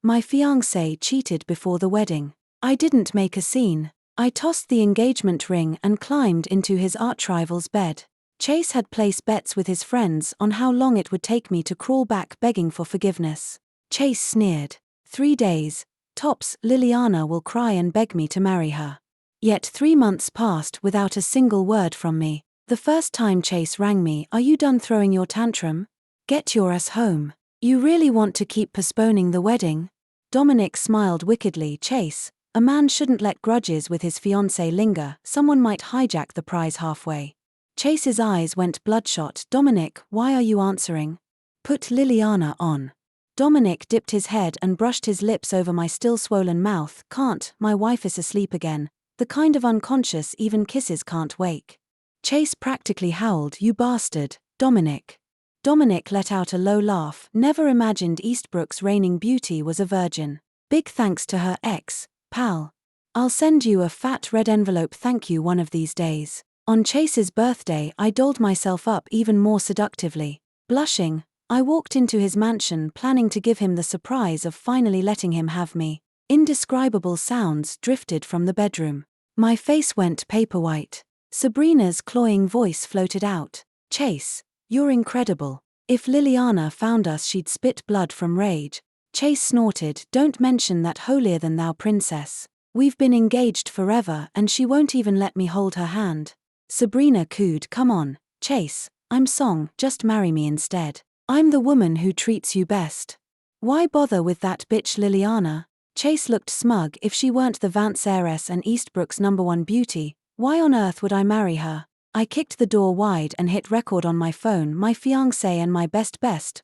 My fiancé cheated before the wedding. I didn't make a scene. I tossed the engagement ring and climbed into his archrival's bed. Chase had placed bets with his friends on how long it would take me to crawl back begging for forgiveness. Chase sneered. 3 days. Tops, Liliana will cry and beg me to marry her. Yet 3 months passed without a single word from me. The first time Chase rang me, "Are you done throwing your tantrum? Get your ass home. You really want to keep postponing the wedding?" Dominic smiled wickedly. "Chase, a man shouldn't let grudges with his fiancée linger. Someone might hijack the prize halfway." Chase's eyes went bloodshot. "Dominic, why are you answering? Put Liliana on." Dominic dipped his head and brushed his lips over my still swollen mouth. "Can't, my wife is asleep again. The kind of unconscious even kisses can't wake." Chase practically howled. "You bastard, Dominic." Dominic let out a low laugh. "Never imagined Eastbrook's reigning beauty was a virgin. Big thanks to her ex, pal. I'll send you a fat red envelope thank you one of these days." On Chase's birthday, I dolled myself up even more seductively. Blushing, I walked into his mansion planning to give him the surprise of finally letting him have me. Indescribable sounds drifted from the bedroom. My face went paper white. Sabrina's cloying voice floated out. "Chase, you're incredible. If Liliana found us she'd spit blood from rage." Chase snorted. "Don't mention that holier-than-thou princess. We've been engaged forever and she won't even let me hold her hand." Sabrina cooed. "Come on, Chase, I'm Song, just marry me instead. I'm the woman who treats you best. Why bother with that bitch Liliana?" Chase looked smug. "If she weren't the Vance heiress and Eastbrook's #1 beauty, why on earth would I marry her?" I kicked the door wide and hit record on my phone. "My fiancé and my best,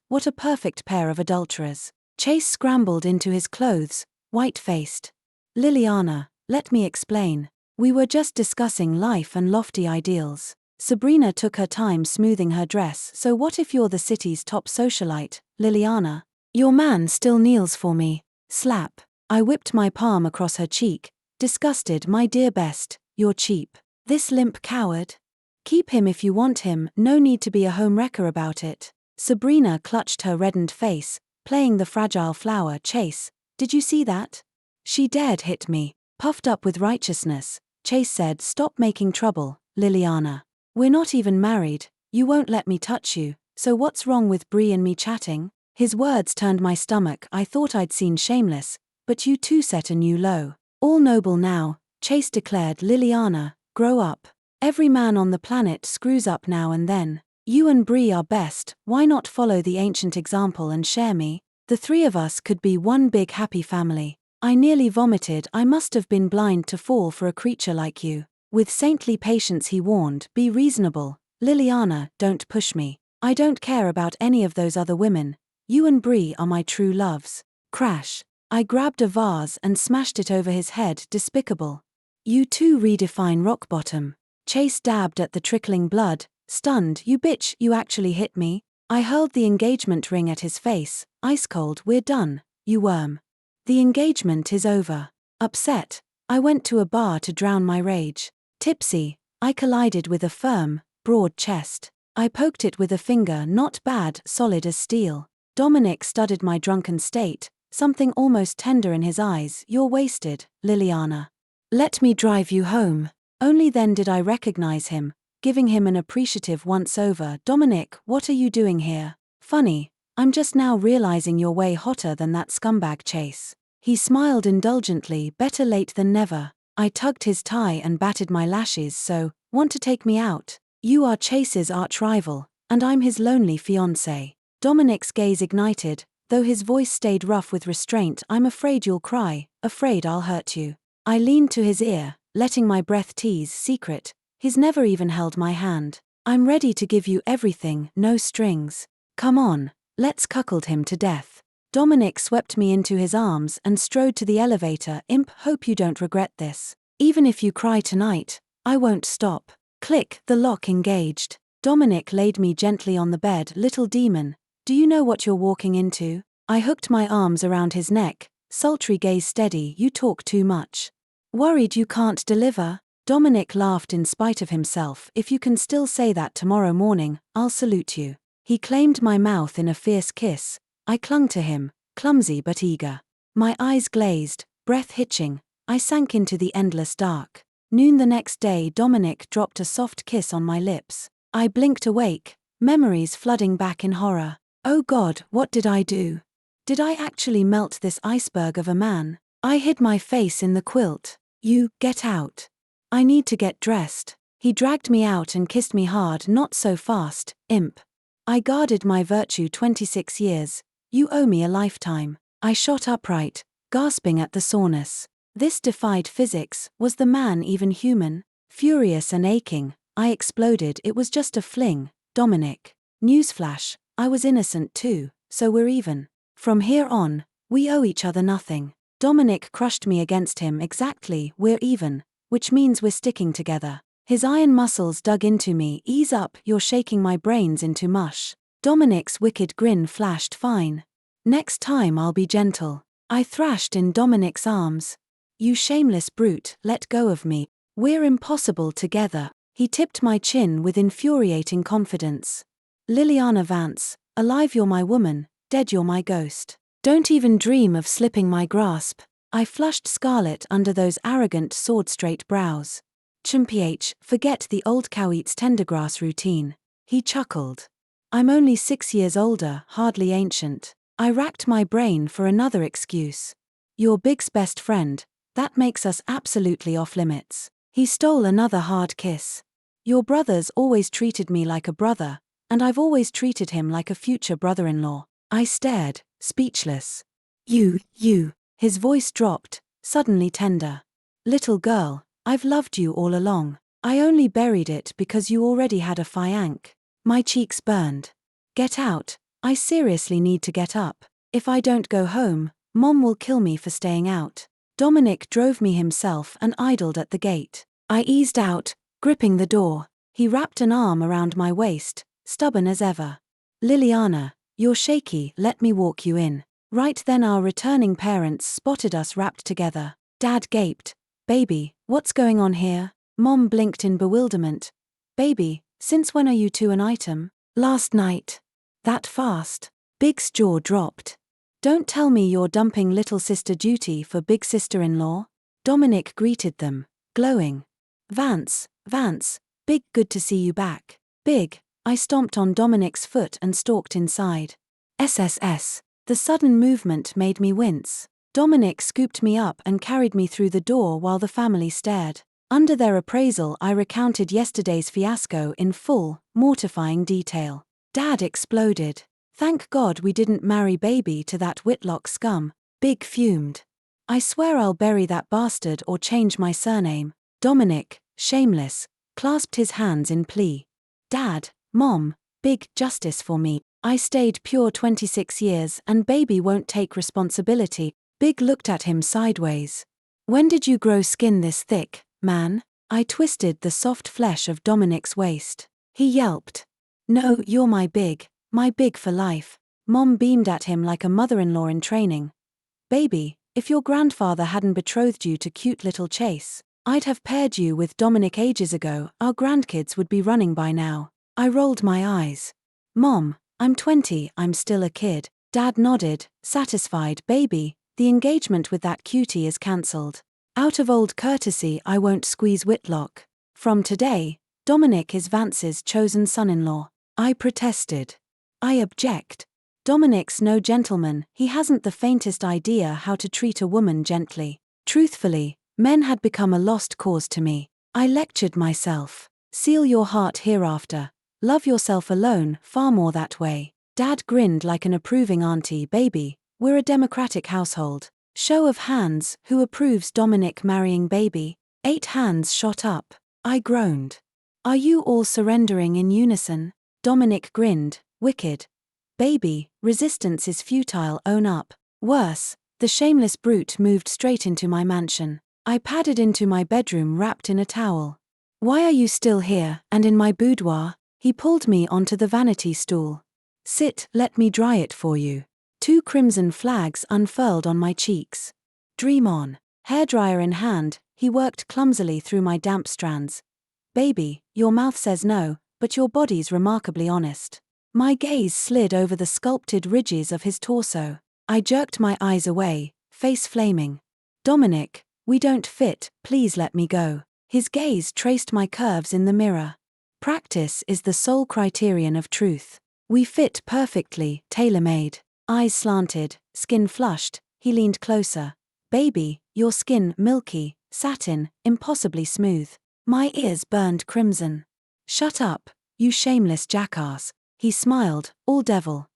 what a perfect pair of adulterers." Chase scrambled into his clothes, white-faced. "Liliana, let me explain. We were just discussing life and lofty ideals." Sabrina took her time smoothing her dress. "So what if you're the city's top socialite, Liliana? Your man still kneels for me." Slap. I whipped my palm across her cheek. Disgusted. "My dear best, you're cheap. This limp coward? Keep him if you want him, no need to be a homewrecker about it." Sabrina clutched her reddened face, playing the fragile flower. "Chase, did you see that? She dared hit me." Puffed up with righteousness, Chase said, "Stop making trouble, Liliana. We're not even married, you won't let me touch you, so what's wrong with Bree and me chatting?" His words turned my stomach. I thought I'd seen Shameless, but you two set a new low. "All noble now," Chase declared. "Liliana, grow up. Every man on the planet screws up now and then. You and Bree are best, why not follow the ancient example and share me? The 3 of us could be one big happy family." I nearly vomited. "I must have been blind to fall for a creature like you." With saintly patience he warned, "Be reasonable, Liliana, don't push me. I don't care about any of those other women. You and Bree are my true loves." Crash. I grabbed a vase and smashed it over his head. "Despicable. You two redefine rock bottom." Chase dabbed at the trickling blood. Stunned. "You bitch, you actually hit me." I hurled the engagement ring at his face. Ice cold. "We're done, you worm. The engagement is over." Upset, I went to a bar to drown my rage. Tipsy, I collided with a firm, broad chest. I poked it with a finger. "Not bad, solid as steel." Dominic studied my drunken state, something almost tender in his eyes. "You're wasted, Liliana. Let me drive you home." Only then did I recognize him, giving him an appreciative once-over. "Dominic, what are you doing here?" "Funny, I'm just now realizing you're way hotter than that scumbag Chase." He smiled indulgently. "Better late than never." I tugged his tie and batted my lashes. "So, want to take me out? You are Chase's arch-rival, and I'm his lonely fiancé." Dominic's gaze ignited, though his voice stayed rough with restraint. "I'm afraid you'll cry, afraid I'll hurt you." I leaned to his ear, letting my breath tease. "Secret, he's never even held my hand. I'm ready to give you everything, no strings. Come on, let's cuckold him to death." Dominic swept me into his arms and strode to the elevator. "Imp, hope you don't regret this. Even if you cry tonight, I won't stop." Click, the lock engaged. Dominic laid me gently on the bed. "Little demon, do you know what you're walking into?" I hooked my arms around his neck, sultry gaze steady. "You talk too much. Worried you can't deliver?" Dominic laughed in spite of himself. "If you can still say that tomorrow morning, I'll salute you." He claimed my mouth in a fierce kiss. I clung to him, clumsy but eager. My eyes glazed, breath hitching, I sank into the endless dark. Noon the next day, Dominic dropped a soft kiss on my lips. I blinked awake, memories flooding back in horror. Oh God, what did I do? Did I actually melt this iceberg of a man? I hid my face in the quilt. You, get out. I need to get dressed. He dragged me out and kissed me hard. Not so fast, imp. I guarded my virtue 26 years. You owe me a lifetime. I shot upright, gasping at the soreness. This defied physics. Was the man even human? Furious and aching, I exploded. It was just a fling, Dominic. Newsflash, I was innocent too, so we're even. From here on, we owe each other nothing. Dominic crushed me against him. Exactly, we're even, which means we're sticking together. His iron muscles dug into me. Ease up, you're shaking my brains into mush. Dominic's wicked grin flashed. Fine. Next time I'll be gentle. I thrashed in Dominic's arms. You shameless brute, let go of me. We're impossible together. He tipped my chin with infuriating confidence. Liliana Vance, alive you're my woman, dead you're my ghost. Don't even dream of slipping my grasp. I flushed scarlet under those arrogant sword-straight brows. Chimph, forget the old cow eats tendergrass routine. He chuckled. I'm only 6 years older, hardly ancient. I racked my brain for another excuse. You're Big's best friend, that makes us absolutely off limits. He stole another hard kiss. Your brother's always treated me like a brother, and I've always treated him like a future brother-in-law. I stared, speechless. You, his voice dropped, suddenly tender. Little girl, I've loved you all along. I only buried it because you already had a fiancé. My cheeks burned. Get out, I seriously need to get up. If I don't go home, Mom will kill me for staying out. Dominic drove me himself and idled at the gate. I eased out, gripping the door. He wrapped an arm around my waist, stubborn as ever. Liliana, you're shaky, let me walk you in. Right then our returning parents spotted us wrapped together. Dad gaped. Baby, what's going on here? Mom blinked in bewilderment. Baby, since when are you two an item? Last night. That fast? Big's jaw dropped. Don't tell me you're dumping little sister duty for big sister-in-law? Dominic greeted them, glowing. Vance, Big, good to see you back. Big, I stomped on Dominic's foot and stalked inside. SSS. The sudden movement made me wince. Dominic scooped me up and carried me through the door while the family stared. Under their appraisal, I recounted yesterday's fiasco in full, mortifying detail. Dad exploded. Thank God we didn't marry baby to that Whitlock scum. Big fumed. I swear I'll bury that bastard or change my surname. Dominic, shameless, clasped his hands in plea. Dad, Mom, Big, justice for me. I stayed pure 26 years and baby won't take responsibility. Big looked at him sideways. When did you grow skin this thick, man? I twisted the soft flesh of Dominic's waist. He yelped. No, you're my Big for life. Mom beamed at him like a mother-in-law in training. Baby, if your grandfather hadn't betrothed you to cute little Chase, I'd have paired you with Dominic ages ago. Our grandkids would be running by now. I rolled my eyes. Mom, I'm 20, I'm still a kid. Dad nodded, satisfied. Baby, the engagement with that cutie is cancelled. Out of old courtesy, I won't squeeze Whitlock. From today, Dominic is Vance's chosen son-in-law. I protested. I object. Dominic's no gentleman, he hasn't the faintest idea how to treat a woman gently. Truthfully, men had become a lost cause to me. I lectured myself. Seal your heart hereafter. Love yourself alone, far more that way. Dad grinned like an approving auntie. Baby, we're a democratic household. Show of hands, who approves Dominic marrying baby? 8 hands shot up. I groaned. Are you all surrendering in unison? Dominic grinned, wicked. Baby, resistance is futile, own up. Worse, the shameless brute moved straight into my mansion. I padded into my bedroom wrapped in a towel. Why are you still here, and in my boudoir? He pulled me onto the vanity stool. Sit, let me dry it for you. 2 crimson flags unfurled on my cheeks. Dream on. Hairdryer in hand, he worked clumsily through my damp strands. Baby, your mouth says no, but your body's remarkably honest. My gaze slid over the sculpted ridges of his torso. I jerked my eyes away, face flaming. Dominic, we don't fit, please let me go. His gaze traced my curves in the mirror. Practice is the sole criterion of truth. We fit perfectly, tailor-made. Eyes slanted, skin flushed, he leaned closer. Baby, your skin milky, satin, impossibly smooth. My ears burned crimson. Shut up, you shameless jackass. He smiled, all devil.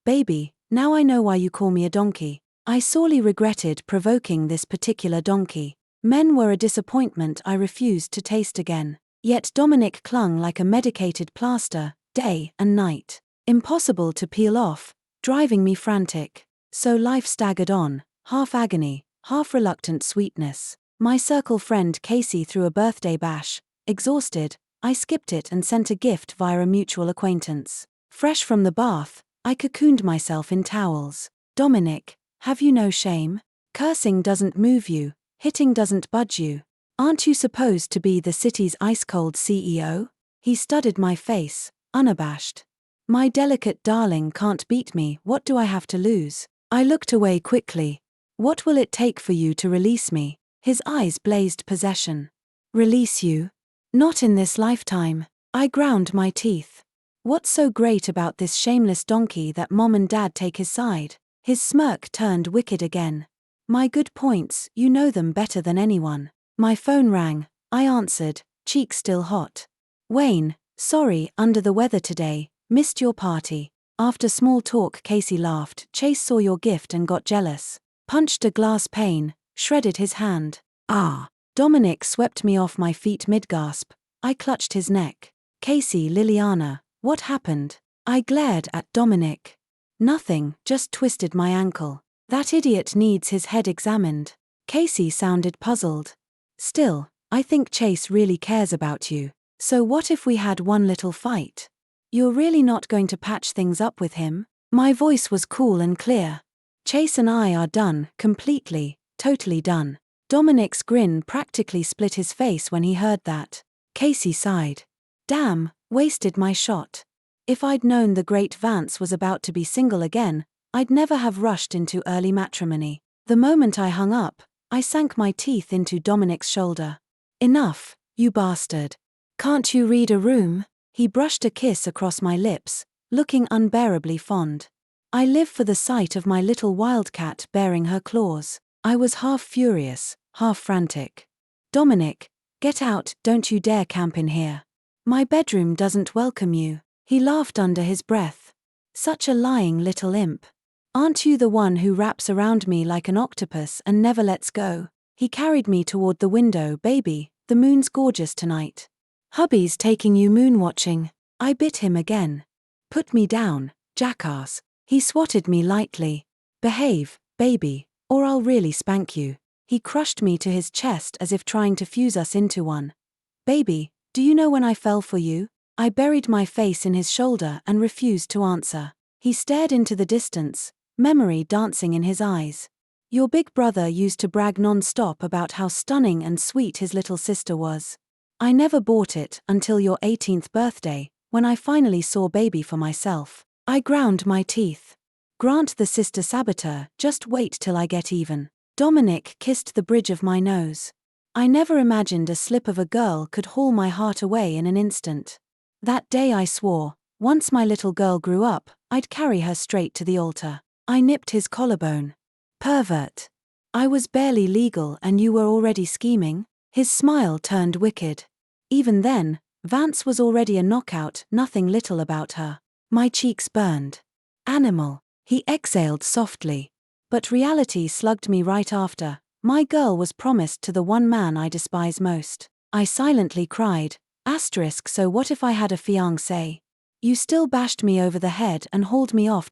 Baby, now I know why you call me a donkey. I sorely regretted provoking this particular donkey. Men were a disappointment I refused to taste again. Yet Dominic clung like a medicated plaster, day and night. Impossible to peel off, driving me frantic. So life staggered on, half agony, half reluctant sweetness. My circle friend Casey threw a birthday bash. Exhausted, I skipped it and sent a gift via a mutual acquaintance. Fresh from the bath, I cocooned myself in towels. Dominic, have you no shame? Cursing doesn't move you, hitting doesn't budge you. Aren't you supposed to be the city's ice-cold CEO? He studied my face, unabashed. My delicate darling can't beat me, what do I have to lose? I looked away quickly. What will it take for you to release me? His eyes blazed possession. Release you? Not in this lifetime. I ground my teeth. What's so great about this shameless donkey that Mom and Dad take his side? His smirk turned wicked again. My good points, you know them better than anyone. My phone rang. I answered, cheek still hot. Wayne, sorry, under the weather today, missed your party. After small talk, Casey laughed. Chase saw your gift and got jealous. Punched a glass pane, shredded his hand. Ah. Dominic swept me off my feet mid-gasp. I clutched his neck. Casey, Liliana, what happened? I glared at Dominic. Nothing, just twisted my ankle. That idiot needs his head examined. Casey sounded puzzled. Still, I think Chase really cares about you. So what if we had one little fight? You're really not going to patch things up with him? My voice was cool and clear. Chase and I are done, completely, totally done. Dominic's grin practically split his face when he heard that. Casey sighed. Damn, wasted my shot. If I'd known the great Vance was about to be single again, I'd never have rushed into early matrimony. The moment I hung up, I sank my teeth into Dominic's shoulder. Enough, you bastard. Can't you read a room? He brushed a kiss across my lips, looking unbearably fond. I live for the sight of my little wildcat baring her claws. I was half furious, half frantic. Dominic, get out, don't you dare camp in here. My bedroom doesn't welcome you. He laughed under his breath. Such a lying little imp. Aren't you the one who wraps around me like an octopus and never lets go? He carried me toward the window. Baby, the moon's gorgeous tonight. Hubby's taking you moon-watching. I bit him again. Put me down, jackass. He swatted me lightly. Behave, baby, or I'll really spank you. He crushed me to his chest as if trying to fuse us into one. Baby, do you know when I fell for you? I buried my face in his shoulder and refused to answer. He stared into the distance, memory dancing in his eyes. Your big brother used to brag non-stop about how stunning and sweet his little sister was. I never bought it until your 18th birthday, when I finally saw baby for myself. I ground my teeth. Grant the sister saboteur, just wait till I get even. Dominic kissed the bridge of my nose. I never imagined a slip of a girl could haul my heart away in an instant. That day I swore, once my little girl grew up, I'd carry her straight to the altar. I nipped his collarbone. Pervert. I was barely legal and you were already scheming? His smile turned wicked. Even then, Vance was already a knockout, nothing little about her. My cheeks burned. Animal. He exhaled softly. But reality slugged me right after. My girl was promised to the one man I despise most. I silently cried. So what if I had a fiancé? You still bashed me over the head and hauled me off.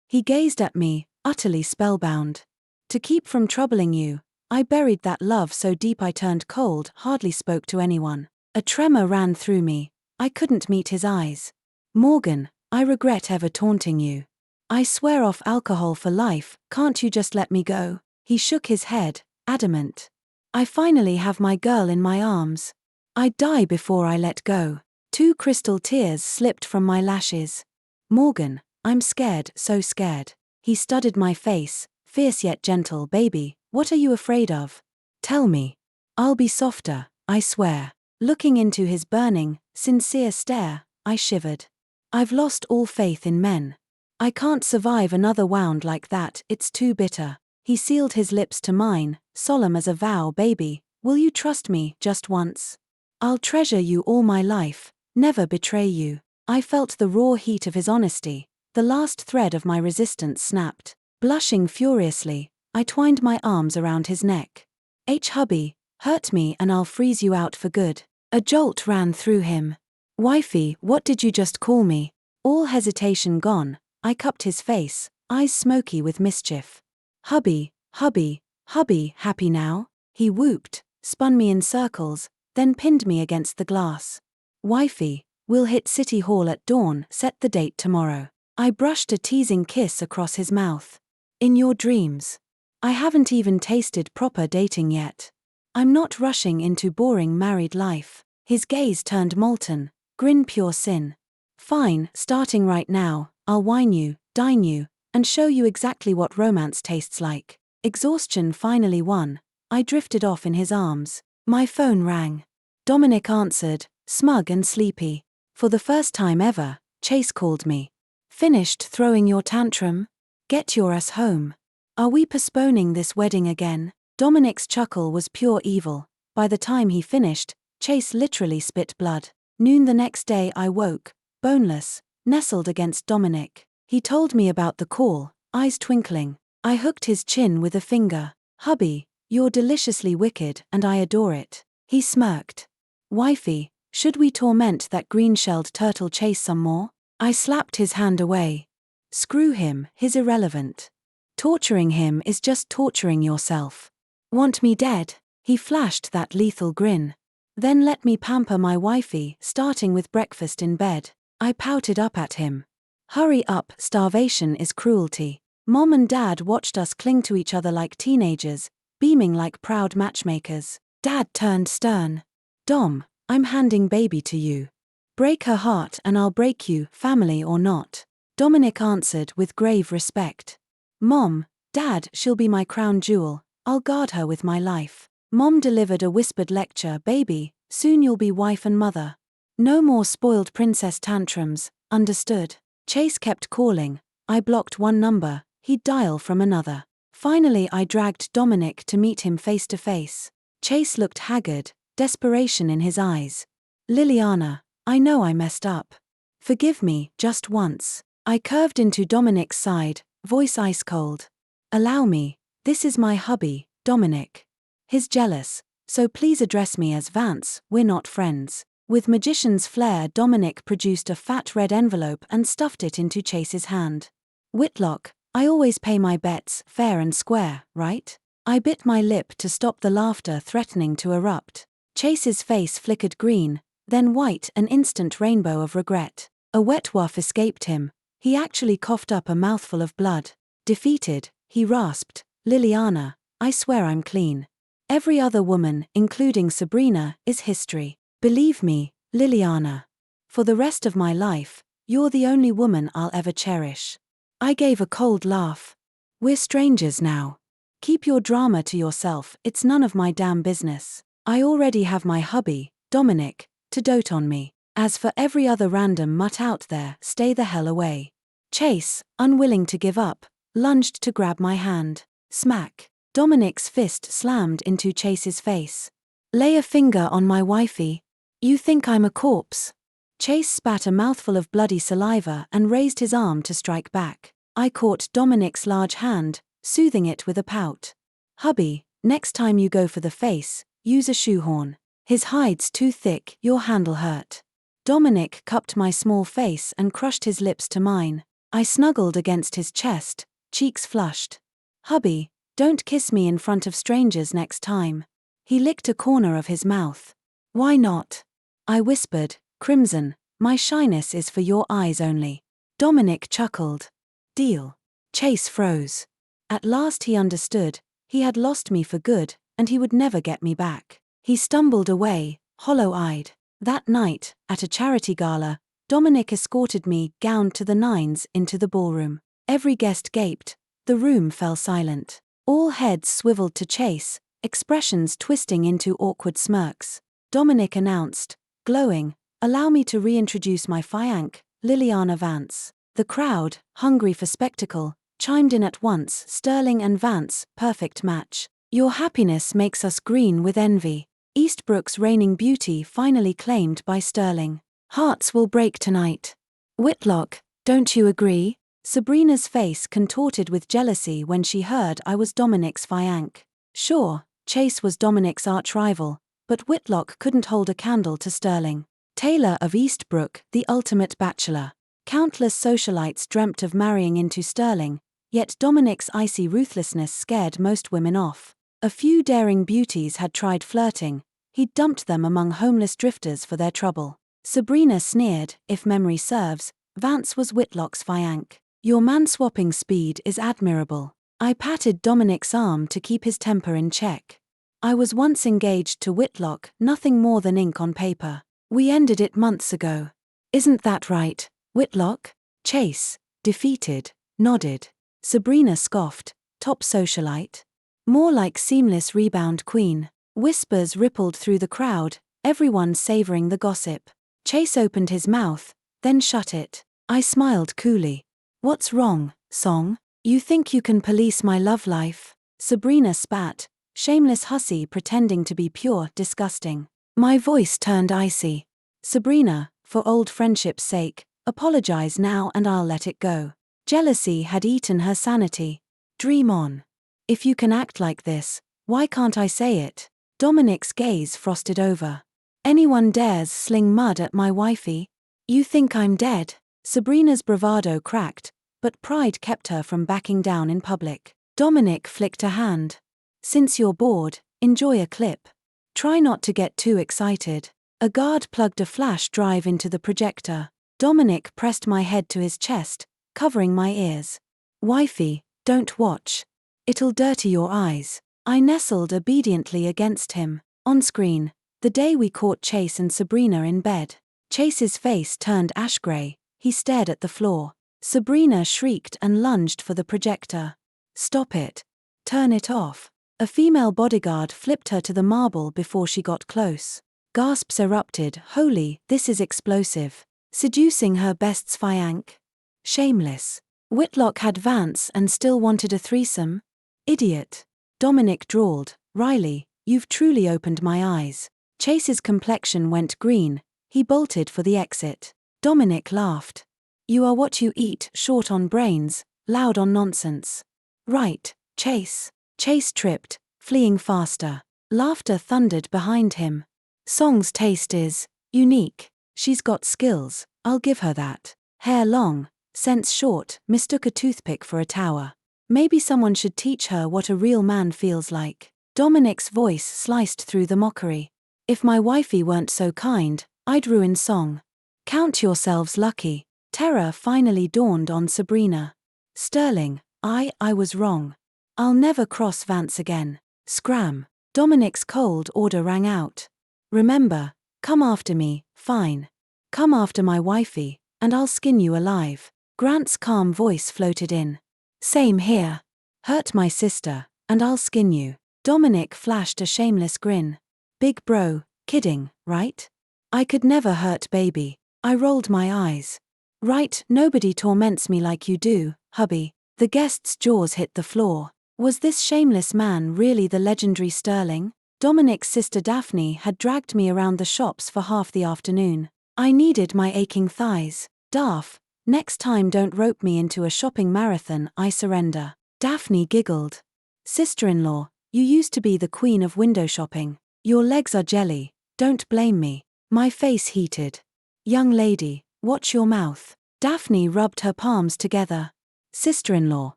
He gazed at me, utterly spellbound. To keep from troubling you, I buried that love so deep I turned cold, hardly spoke to anyone. A tremor ran through me. I couldn't meet his eyes. Morgan, I regret ever taunting you. I swear off alcohol for life, can't you just let me go? He shook his head, adamant. I finally have my girl in my arms. I'd die before I let go. 2 crystal tears slipped from my lashes. Morgan, I'm scared, so scared. He studied my face, Fierce yet gentle, baby, what are you afraid of? Tell me. I'll be softer, I swear. Looking into his burning, sincere stare, I shivered. I've lost all faith in men. I can't survive another wound like that, it's too bitter. He sealed his lips to mine, solemn as a vow, baby, will you trust me just once? I'll treasure you all my life, never betray you. I felt the raw heat of his honesty. The last thread of my resistance snapped. Blushing furiously, I twined my arms around his neck. Hubby, hurt me and I'll freeze you out for good. A jolt ran through him. Wifey, what did you just call me? All hesitation gone, I cupped his face, eyes smoky with mischief. Hubby, hubby, hubby, happy now? He whooped, spun me in circles, then pinned me against the glass. Wifey, we'll hit City Hall at dawn, set the date tomorrow. I brushed a teasing kiss across his mouth. In your dreams. I haven't even tasted proper dating yet. I'm not rushing into boring married life. His gaze turned molten, grin pure sin. Fine, starting right now, I'll wine you, dine you, and show you exactly what romance tastes like. Exhaustion finally won. I drifted off in his arms. My phone rang. Dominic answered, smug and sleepy. For the first time ever, Chase called me. Finished throwing your tantrum? Get your ass home. Are we postponing this wedding again? Dominic's chuckle was pure evil. By the time he finished, Chase literally spit blood. Noon the next day I woke, boneless, nestled against Dominic. He told me about the call, eyes twinkling. I hooked his chin with a finger. Hubby, you're deliciously wicked and I adore it. He smirked. Wifey, should we torment that green-shelled turtle Chase some more? I slapped his hand away. Screw him, he's irrelevant. Torturing him is just torturing yourself. Want me dead? He flashed that lethal grin. Then let me pamper my wifey, starting with breakfast in bed. I pouted up at him. Hurry up, starvation is cruelty. Mom and Dad watched us cling to each other like teenagers, beaming like proud matchmakers. Dad turned stern. Dom, I'm handing baby to you. Break her heart and I'll break you, family or not. Dominic answered with grave respect. Mom, Dad, she'll be my crown jewel, I'll guard her with my life. Mom delivered a whispered lecture, baby, soon you'll be wife and mother. No more spoiled princess tantrums, understood. Chase kept calling. I blocked one number, he'd dial from another. Finally I dragged Dominic to meet him face to face. Chase looked haggard, desperation in his eyes. Liliana, I know I messed up. Forgive me, just once. I curved into Dominic's side, voice ice cold. Allow me, this is my hubby, Dominic. He's jealous, so please address me as Vance, we're not friends. With magician's flair, Dominic produced a fat red envelope and stuffed it into Chase's hand. Whitlock, I always pay my bets, fair and square, right? I bit my lip to stop the laughter threatening to erupt. Chase's face flickered green, then white, an instant rainbow of regret. A wet waff escaped him. He actually coughed up a mouthful of blood. Defeated, he rasped, Liliana, I swear I'm clean. Every other woman, including Sabrina, is history. Believe me, Liliana. For the rest of my life, you're the only woman I'll ever cherish. I gave a cold laugh. We're strangers now. Keep your drama to yourself, it's none of my damn business. I already have my hubby, Dominic, to dote on me. As for every other random mutt out there, stay the hell away. Chase, unwilling to give up, lunged to grab my hand. Smack. Dominic's fist slammed into Chase's face. Lay a finger on my wifey. You think I'm a corpse? Chase spat a mouthful of bloody saliva and raised his arm to strike back. I caught Dominic's large hand, soothing it with a pout. Hubby, next time you go for the face, use a shoehorn. His hide's too thick, your hand'll hurt. Dominic cupped my small face and crushed his lips to mine. I snuggled against his chest, cheeks flushed. Hubby, don't kiss me in front of strangers next time. He licked a corner of his mouth. Why not? I whispered, crimson, my shyness is for your eyes only. Dominic chuckled. Deal. Chase froze. At last he understood, he had lost me for good, and he would never get me back. He stumbled away, hollow-eyed. That night, at a charity gala, Dominic escorted me, gowned to the nines, into the ballroom. Every guest gaped, The room fell silent. All heads swiveled to Chase, expressions twisting into awkward smirks. Dominic announced, glowing, "Allow me to reintroduce my fiancée, Liliana Vance." The crowd, hungry for spectacle, chimed in at once. "Sterling and Vance, perfect match. Your happiness makes us green with envy." Eastbrook's reigning beauty finally claimed by Sterling. "Hearts will break tonight." "Whitlock, don't you agree?" Sabrina's face contorted with jealousy when she heard I was Dominic's fiancée. Sure, Chase was Dominic's arch-rival, but Whitlock couldn't hold a candle to Sterling. Taylor of Eastbrook, the ultimate bachelor. Countless socialites dreamt of marrying into Sterling, yet Dominic's icy ruthlessness scared most women off. A few daring beauties had tried flirting. He'd dumped them among homeless drifters for their trouble. Sabrina sneered, if memory serves, Vance was Whitlock's fiancée. "Your man-swapping speed is admirable." I patted Dominic's arm to keep his temper in check. "I was once engaged to Whitlock, nothing more than ink on paper. We ended it months ago." "Isn't that right, Whitlock?" Chase, defeated, nodded. Sabrina scoffed, "Top socialite?" "More like seamless rebound queen." Whispers rippled through the crowd, everyone savoring the gossip. Chase opened his mouth, then shut it. I smiled coolly. "What's wrong, Song? You think you can police my love life?" Sabrina spat, shameless hussy pretending to be pure, disgusting. My voice turned icy. "Sabrina, for old friendship's sake, apologize now and I'll let it go." Jealousy had eaten her sanity. "Dream on. If you can act like this, why can't I say it?" Dominic's gaze frosted over. "Anyone dares sling mud at my wifey? You think I'm dead?" Sabrina's bravado cracked, but pride kept her from backing down in public. Dominic flicked a hand. "Since you're bored, enjoy a clip. Try not to get too excited." A guard plugged a flash drive into the projector. Dominic pressed my head to his chest, covering my ears. "Wifey, don't watch. It'll dirty your eyes." I nestled obediently against him. On screen, the day we caught Chase and Sabrina in bed. Chase's face turned ash-gray. He stared at the floor. Sabrina shrieked and lunged for the projector. "Stop it. Turn it off." A female bodyguard flipped her to the marble before she got close. Gasps erupted. "Holy, this is explosive. Seducing her best's fiancée? Shameless. Whitlock had Vance and still wanted a threesome? Idiot." Dominic drawled, "Riley, you've truly opened my eyes." Chase's complexion went green. He bolted for the exit. Dominic laughed. "You are what you eat, short on brains, loud on nonsense." "Right, Chase." Chase tripped, fleeing faster. Laughter thundered behind him. "Song's taste is unique. She's got skills, I'll give her that. Hair long, sense short, mistook a toothpick for a tower. Maybe someone should teach her what a real man feels like." Dominic's voice sliced through the mockery. "If my wifey weren't so kind, I'd ruin Song. Count yourselves lucky." Terror finally dawned on Sabrina. "Sterling, I was wrong. I'll never cross Vance again." Scram. Dominic's cold order rang out. "Remember, come after me, fine. Come after my wifey, and I'll skin you alive." Grant's calm voice floated in. "Same here. Hurt my sister, and I'll skin you." Dominic flashed a shameless grin. "Big bro, kidding, right? I could never hurt baby." I rolled my eyes. "Right, nobody torments me like you do, hubby." The guest's jaws hit the floor. Was this shameless man really the legendary Sterling? Dominic's sister Daphne had dragged me around the shops for half the afternoon. I needed my aching thighs. "Daph, next time don't rope me into a shopping marathon, I surrender." Daphne giggled. "Sister-in-law, you used to be the queen of window shopping. Your legs are jelly, don't blame me." My face heated. "Young lady, watch your mouth." Daphne rubbed her palms together. "Sister-in-law,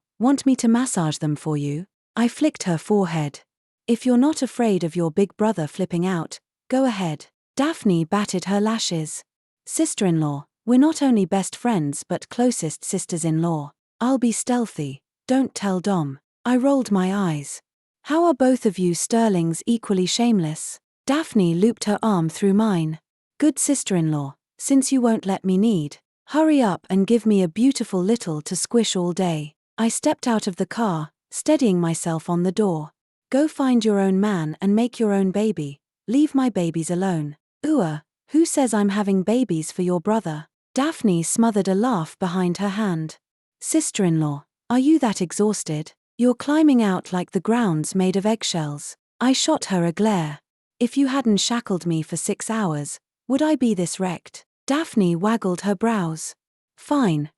want me to massage them for you?" I flicked her forehead. "If you're not afraid of your big brother flipping out, go ahead." Daphne batted her lashes. "Sister-in-law, we're not only best friends but closest sisters-in-law. I'll be stealthy, don't tell Dom." I rolled my eyes. "How are both of you Sterlings equally shameless?" Daphne looped her arm through mine. "Good sister-in-law, since you won't let me need, hurry up and give me a beautiful little to squish all day." I stepped out of the car, steadying myself on the door. Go find your own man and make your own baby. Leave my babies alone. Who says I'm having babies for your brother? Daphne smothered a laugh behind her hand. Sister-in-law, are you that exhausted? You're climbing out like the ground's made of eggshells. I shot her a glare. If you hadn't shackled me for 6 hours, would I be this wrecked? Daphne waggled her brows. Fine,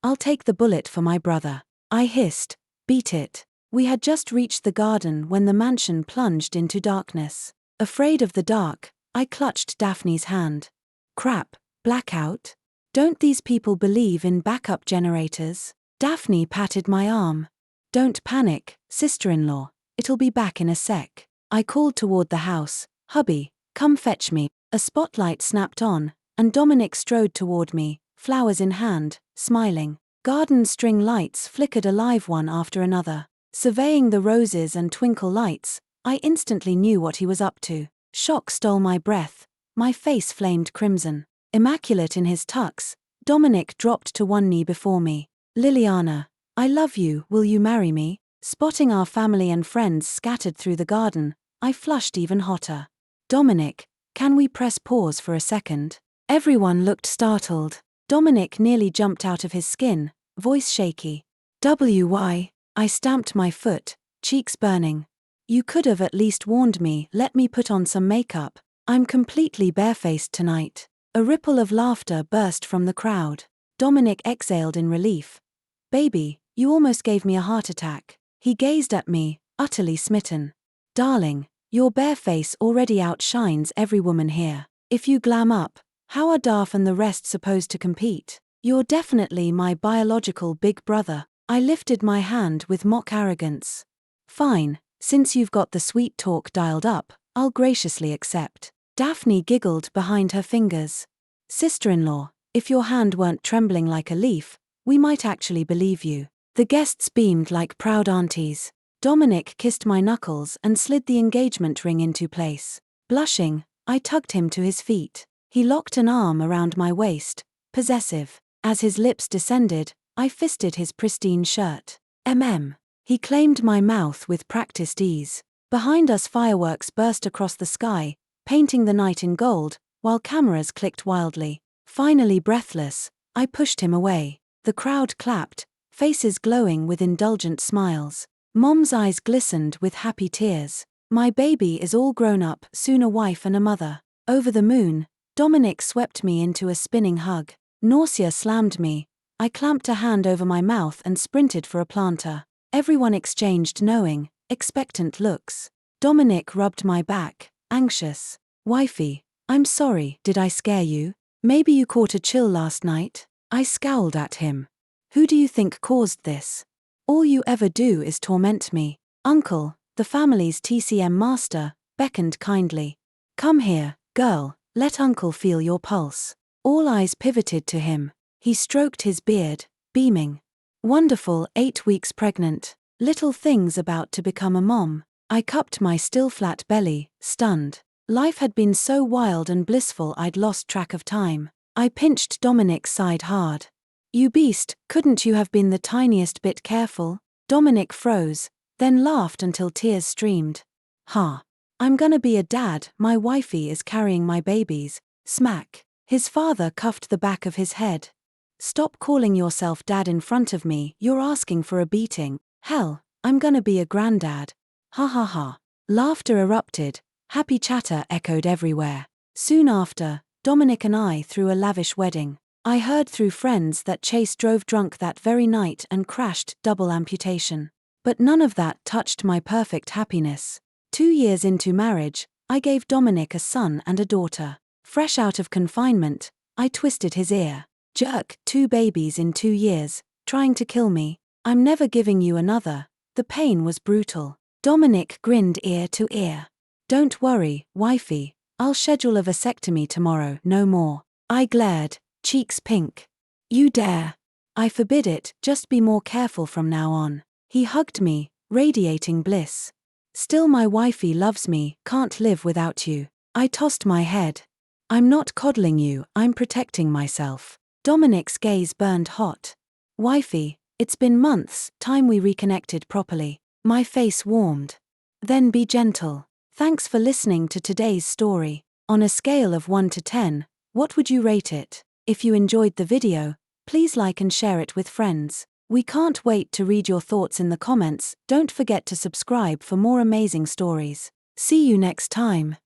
I'll take the bullet for my brother. I hissed. Beat it. We had just reached the garden when the mansion plunged into darkness. Afraid of the dark, I clutched Daphne's hand. Crap, blackout? Don't these people believe in backup generators? Daphne patted my arm. Don't panic, sister-in-law. It'll be back in a sec. I called toward the house. Hubby, come fetch me. A spotlight snapped on, and Dominic strode toward me, flowers in hand, smiling. Garden string lights flickered alive one after another. Surveying the roses and twinkle lights, I instantly knew what he was up to. Shock stole my breath. My face flamed crimson. Immaculate in his tux, Dominic dropped to one knee before me. Liliana, I love you, will you marry me? Spotting our family and friends scattered through the garden, I flushed even hotter. Dominic, can we press pause for a second? Everyone looked startled. Dominic nearly jumped out of his skin, voice shaky. "Why?" I stamped my foot, cheeks burning. You could have at least warned me, let me put on some makeup. I'm completely barefaced tonight. A ripple of laughter burst from the crowd. Dominic exhaled in relief. Baby, you almost gave me a heart attack. He gazed at me, utterly smitten. Darling, your bare face already outshines every woman here. If you glam up, how are Darth and the rest supposed to compete? You're definitely my biological big brother. I lifted my hand with mock arrogance. Fine, since you've got the sweet talk dialed up, I'll graciously accept. Daphne giggled behind her fingers. Sister-in-law, if your hand weren't trembling like a leaf, we might actually believe you. The guests beamed like proud aunties. Dominic kissed my knuckles and slid the engagement ring into place. Blushing, I tugged him to his feet. He locked an arm around my waist, possessive. As his lips descended, I fisted his pristine shirt. He claimed my mouth with practiced ease. Behind us fireworks burst across the sky, painting the night in gold, while cameras clicked wildly. Finally breathless, I pushed him away. The crowd clapped, faces glowing with indulgent smiles. Mom's eyes glistened with happy tears. My baby is all grown up, soon a wife and a mother. Over the moon, Dominic swept me into a spinning hug. Nausea slammed me. I clamped a hand over my mouth and sprinted for a planter. Everyone exchanged knowing, expectant looks. Dominic rubbed my back, anxious. Wifey, I'm sorry, did I scare you? Maybe you caught a chill last night? I scowled at him. Who do you think caused this? All you ever do is torment me. Uncle, the family's TCM master, beckoned kindly. Come here, girl, let Uncle feel your pulse. All eyes pivoted to him. He stroked his beard, beaming. Wonderful, 8 weeks pregnant. Little things about to become a mom. I cupped my still flat belly, stunned. Life had been so wild and blissful I'd lost track of time. I pinched Dominic's side hard. You beast, couldn't you have been the tiniest bit careful? Dominic froze, then laughed until tears streamed. I'm gonna be a dad, my wifey is carrying my babies. Smack. His father cuffed the back of his head. Stop calling yourself dad in front of me, you're asking for a beating. Hell, I'm gonna be a granddad. Ha ha ha. Laughter erupted, happy chatter echoed everywhere. Soon after, Dominic and I threw a lavish wedding. I heard through friends that Chase drove drunk that very night and crashed, double amputation. But none of that touched my perfect happiness. 2 years into marriage, I gave Dominic a son and a daughter. Fresh out of confinement, I twisted his ear. Jerk, 2 babies in 2 years, trying to kill me. I'm never giving you another. The pain was brutal. Dominic grinned ear to ear. Don't worry, wifey, I'll schedule a vasectomy tomorrow, no more. I glared, cheeks pink. You dare. I forbid it, just be more careful from now on. He hugged me, radiating bliss. Still my wifey loves me, can't live without you. I tossed my head. I'm not coddling you, I'm protecting myself. Dominic's gaze burned hot. Wifey, It's been months, time we reconnected properly. My face warmed. Then be gentle. Thanks for listening to today's story. On a scale of 1 to 10, what would you rate it? If you enjoyed the video, please like and share it with friends. We can't wait to read your thoughts in the comments. Don't forget to subscribe for more amazing stories. See you next time.